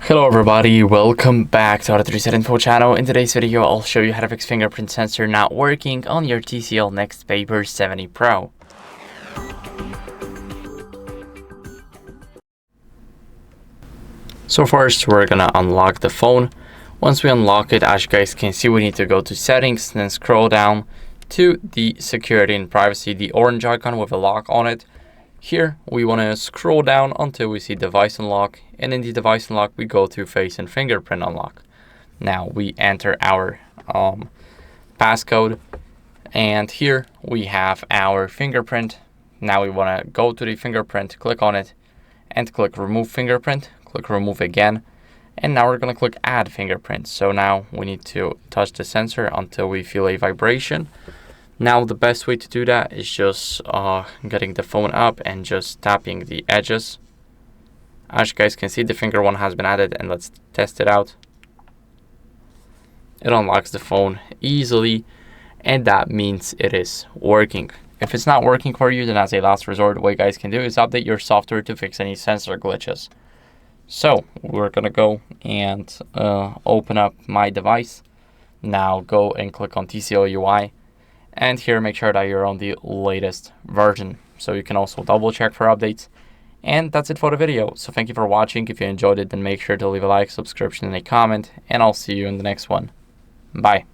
Hello everybody, welcome back to our HardReset.Info channel. In today's video, I'll show you how to fix fingerprint sensor not working on your TCL NxtPaper 70 Pro. So first, we're gonna unlock the phone. Once we unlock it, as you guys can see, we need to go to settings and then scroll down to the security and privacy, the orange icon with a lock on it. Here, we want to scroll down until we see device unlock, and in the device unlock, we go to face and fingerprint unlock. Now, we enter our passcode, and here we have our fingerprint. Now we want to go to the fingerprint, click on it, and click remove fingerprint, click remove again, and now we're going to click add fingerprint. So now we need to touch the sensor until we feel a vibration. Now the best way to do that is just getting the phone up and just tapping the edges. As you guys can see, the finger one has been added, and let's test it out. It unlocks the phone easily, and that means it is working. If it's not working for you, then as a last resort, what you guys can do is update your software to fix any sensor glitches. So we're gonna go and open up my device. Now go and click on TCL UI. And here, make sure that you're on the latest version, so you can also double check for updates. And that's it for the video. So thank you for watching. If you enjoyed it, then make sure to leave a like, subscription, and a comment, and I'll see you in the next one. Bye.